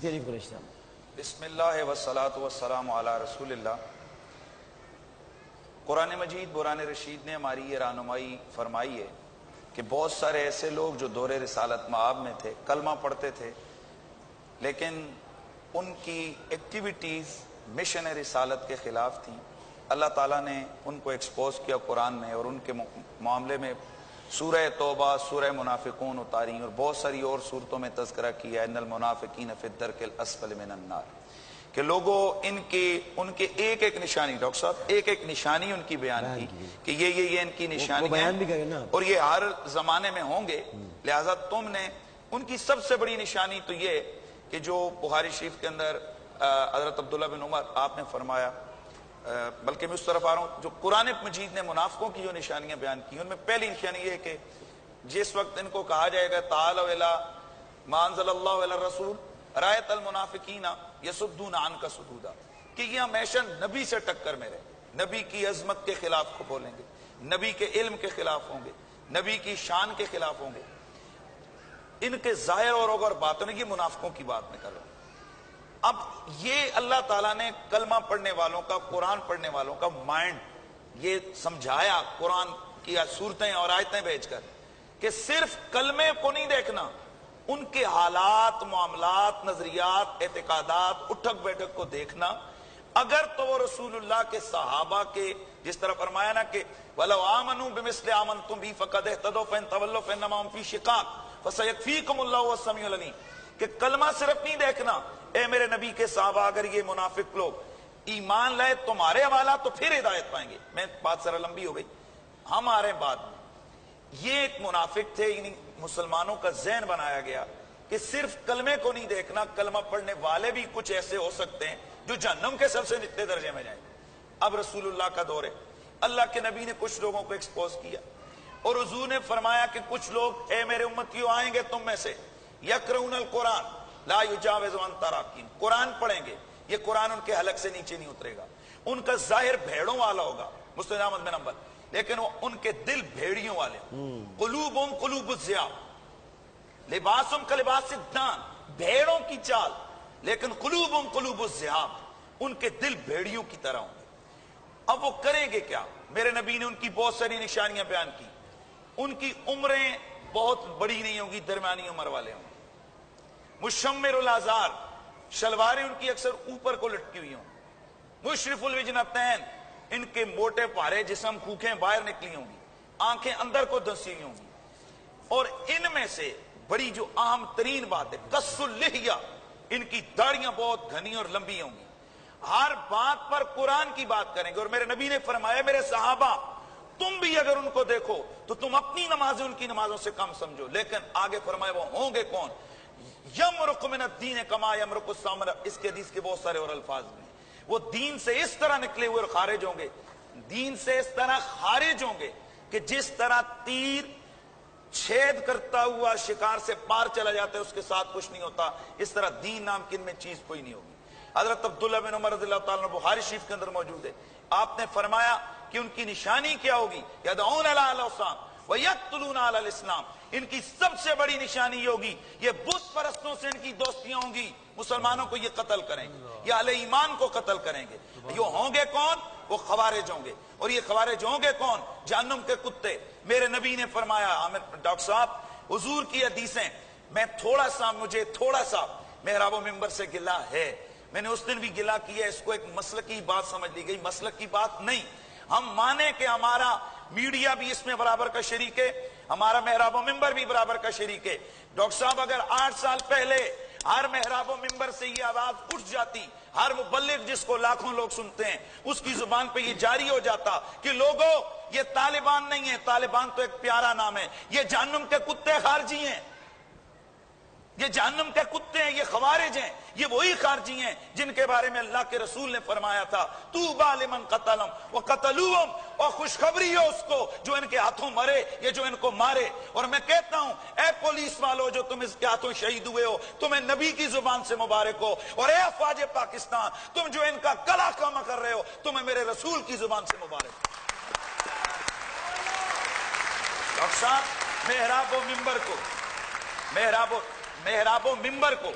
بسم اللہ والصلاۃ والسلام علی رسول اللہ۔ قرآن مجید برہان رشید نے ہماری یہ رہنمائی فرمائی ہے کہ بہت سارے ایسے لوگ جو دور رسالت مآب میں تھے، کلمہ پڑھتے تھے، لیکن ان کی ایکٹیویٹیز مشن رسالت کے خلاف تھیں۔ اللہ تعالیٰ نے ان کو ایکسپوز کیا قرآن میں، اور ان کے معاملے میں سورہ توبہ، سورہ منافقون اتاری، اور بہت ساری اور صورتوں میں تذکرہ کیا، ان المنافقین فی الدرک الاسفل من النار، کہ لوگوں ان کے ایک ایک نشانی، ڈاکٹر صاحب ایک ایک نشانی ان کی بیان کی کہ یہ ان کی نشانی ہے، اور یہ ہر زمانے میں ہوں گے۔ لہذا تم نے ان کی سب سے بڑی نشانی تو یہ کہ جو بخاری شریف کے اندر حضرت عبداللہ بن عمر آپ نے فرمایا، بلکہ میں اس طرف آ رہا ہوں، جو قرآن مجید نے منافقوں کی جو نشانیاں بیان کی، ان میں پہلی نشانی یہ ہے کہ جس وقت ان کو کہا جائے گا تعالوا الی ما انزل اللہ علی الرسول رأیت المنافقین یصدون عنک صدودا، کہ یہ ہمیشہ نبی سے ٹکر میں رہے، نبی کی عظمت کے خلاف کو بولیں گے، نبی کے علم کے خلاف ہوں گے، نبی کی شان کے خلاف ہوں گے۔ ان کے ظاہر اور اگر باطن، یہ منافقوں کی بات میں کر رہا ہوں۔ اب یہ اللہ تعالیٰ نے کلمہ پڑھنے والوں کا، قرآن پڑھنے والوں کا مائنڈ یہ سمجھایا قرآن کی صورتیں اور آیتیں بھیج کر، کہ صرف کلمے کو نہیں دیکھنا، ان کے حالات، معاملات، نظریات، اعتقادات، اٹھک بیٹھک کو دیکھنا۔ اگر تو وہ رسول اللہ کے صحابہ کے، جس طرح فرمایا نا کہ وَلَوْ آمَنُوا بِمِثْلِ آمَنْتُمْ بِهِ فَقَدْ اهْتَدَوْا فَإِن تَوَلَّوْا فَإِنَّمَا هُمْ فِي شِقَاقٍ فَسَيَكْفِيكُمُ اللَّهُ وَهُوَ السَّمِيعُ الْعَلِيمُ، کہ کلمہ صرف نہیں دیکھنا، اے میرے نبی کے صحابہ اگر یہ منافق لوگ ایمان لائے تمہارے حوالہ تو پھر ہدایت پائیں گے۔ میں بات ذرا لمبی ہو گئی، ہم آ رہے ہیں بعد میں۔ یہ ایک منافق تھے، یعنی مسلمانوں کا ذہن بنایا گیا کہ صرف کلمے کو نہیں دیکھنا، کلمہ پڑھنے والے بھی کچھ ایسے ہو سکتے ہیں جو جہنم کے سب سے نچلے درجے میں جائیں۔ اب رسول اللہ کا دور ہے، اللہ کے نبی نے کچھ لوگوں کو ایکسپوز کیا، اور حضور نے فرمایا کہ کچھ لوگ اے میرے امتیوں آئیں گے تم میں سے، یقرؤون القرآن لا یجاوز تراقیم، قرآن پڑھیں گے، یہ قرآن ان کے حلق سے نیچے نہیں اترے گا، ان کا ظاہر بھیڑوں والا ہوگا، مسند احمد بن حنبل، لیکن ان کے دل بھیڑیوں والے، قلوبہم قلوب الذئاب، لباسہم کلباس الدان، بھیڑوں کی چال، لیکن قلوبہم قلوب الذئاب، ان کے دل بھیڑیوں کی طرح ہوں گے۔ اب وہ کریں گے کیا؟ میرے نبی نے ان کی بہت ساری نشانیاں بیان کی۔ ان کی عمریں بہت بڑی نہیں ہوگی، درمیانی عمر والے ہوں گے۔ مشمر الازار، شلواریں ان کی اکثر اوپر کو لٹکی ہوئی ہوں۔ مشرف الوجنتین، ان کے موٹے پارے جسم، کھوکھیں باہر نکلی ہوں گی، آنکھیں اندر کو دھنسی ہوئی ہوں گی۔ اور ان میں سے بڑی جو اہم ترین بات ہے، قص اللحیہ، ان کی داڑیاں بہت گھنی اور لمبی ہوں گی، ہر بات پر قرآن کی بات کریں گے۔ اور میرے نبی نے فرمایا میرے صحابہ تم بھی اگر ان کو دیکھو تو تم اپنی نمازیں ان کی نمازوں سے کم سمجھو، لیکن آگے فرمایا وہ ہوں گے کون؟ یمرق من الدین کما یمرق السهم، اس کے حدیث کے بہت سارے اور الفاظ میں وہ دین سے اس طرح نکلے ہوئے اور خارج ہوں گے، دین سے اس طرح خارج ہوں گے کہ جس طرح تیر چھید کرتا ہوا شکار سے پار چلا جاتا ہے، اس کے ساتھ کچھ نہیں ہوتا، اس طرح دین نام کی ان میں چیز کوئی نہیں ہوگی۔ حضرت عبداللہ بن عمر رضی اللہ تعالیٰ عنہ بخاری شریف کے اندر موجود ہے، آپ نے فرمایا کہ ان کی نشانی کیا ہوگی؟ یدعون الی الاوثان ویقتلون علی الاسلام، ان کی سب سے بڑی نشانی یہ ہوگی، یہ بت پرستوں سے ان کی دوستیاں ہوں گی، مسلمانوں کو یہ قتل کریں گے، یہ اہل ایمان کو قتل کریں گے۔ یہ ہوں گے کون؟ وہ خوارج ہوں گے، اور یہ خوارج ہوں گے کون؟ جہنم کے کتے۔ میرے نبی نے فرمایا، ڈاکٹر صاحب حضور کی حدیثیں، مجھے تھوڑا سا محراب و منبر سے گلہ ہے، میں نے اس دن بھی گلہ کیا، اس کو ایک مسلک کی بات سمجھ لی گئی، مسلک کی بات نہیں۔ ہم مانیں کہ ہمارا میڈیا بھی اس میں برابر کا شریک ہے، ہمارا محراب و منبر بھی برابر کا شریک ہے۔ ڈاکٹر صاحب اگر 8 سال پہلے ہر محراب و منبر سے یہ آواز اٹھ جاتی، ہر مبلغ جس کو لاکھوں لوگ سنتے ہیں اس کی زبان پہ یہ جاری ہو جاتا کہ لوگوں یہ طالبان نہیں ہے، طالبان تو ایک پیارا نام ہے، یہ جہنم کے کتے خارجی ہیں، یہ جہنم کے کتے ہیں، یہ خوارج ہیں، یہ وہی خارجی ہیں جن کے بارے میں اللہ کے رسول نے فرمایا تھا طوبیٰ لمن قتلہم وقتلوہم، اور خوشخبری ہو اس کو جو ان کے ہاتھوں مرے، یہ جو ان کو مارے۔ اور میں کہتا ہوں اے پولیس والو جو تم اس کے ہاتھوں شہید ہوئے ہو، تمہیں نبی کی زبان سے مبارک ہو، اور اے افواج پاکستان تم جو ان کا گلا کامہ کر رہے ہو، تمہیں میرے رسول کی زبان سے مبارک ہو۔ ڈاکٹر صاحب محراب و ممبر کو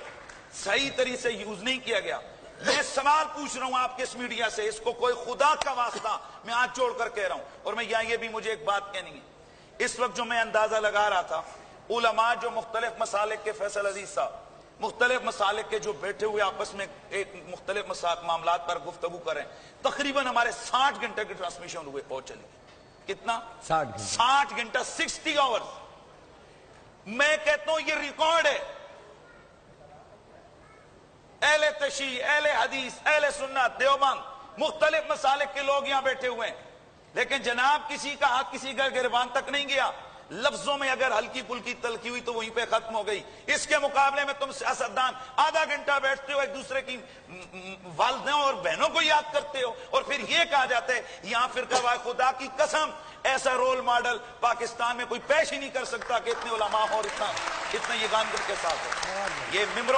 صحیح طریقے سے یوز نہیں کیا گیا. میں سوال پوچھ رہا ہوں آپ کے اس میڈیا سے, اس کو کوئی خدا کا واسطہ میں ہاتھ جوڑ کر کہہ رہا ہوں, اور میں یہاں یہ بھی مجھے ایک بات کہنی ہے. اس وقت جو میں اندازہ لگا رہا تھا, علماء جو مختلف مسالک کے, فیصل عزیز صاحب مختلف مسالک کے جو بیٹھے ہوئے آپس میں ایک مختلف معاملات پر گفتگو کریں, تقریباً ہمارے 60 گھنٹے کی ٹرانسمیشن ہوئے پہنچ چلی. کتنا؟ 60 گھنٹہ, 60 آورز. میں کہتا ہوں یہ ریکارڈ ہے. اہل تشیع, اہل حدیث, اہل سنت, دیوبند, مختلف مسالک کے لوگ یہاں بیٹھے ہوئے ہیں, لیکن جناب کسی کا حق کسی کا گریبان تک نہیں گیا. لفظوں میں اگر ہلکی پھلکی تلخی ہوئی تو وہیں پہ ختم ہو گئی. اس کے مقابلے میں تم سیاستدان آدھا گھنٹہ بیٹھتے ہو, ایک دوسرے کی والدوں اور بہنوں کو یاد کرتے ہو, اور پھر یہ کہا جاتا ہے یہاں فرقہ واحد. خدا کی قسم ایسا رول ماڈل پاکستان میں کوئی پیش ہی نہیں کر سکتا کہ اتنے علماء اور اتنا یہ گانگر کے ساتھ ہے. یہ ممبروں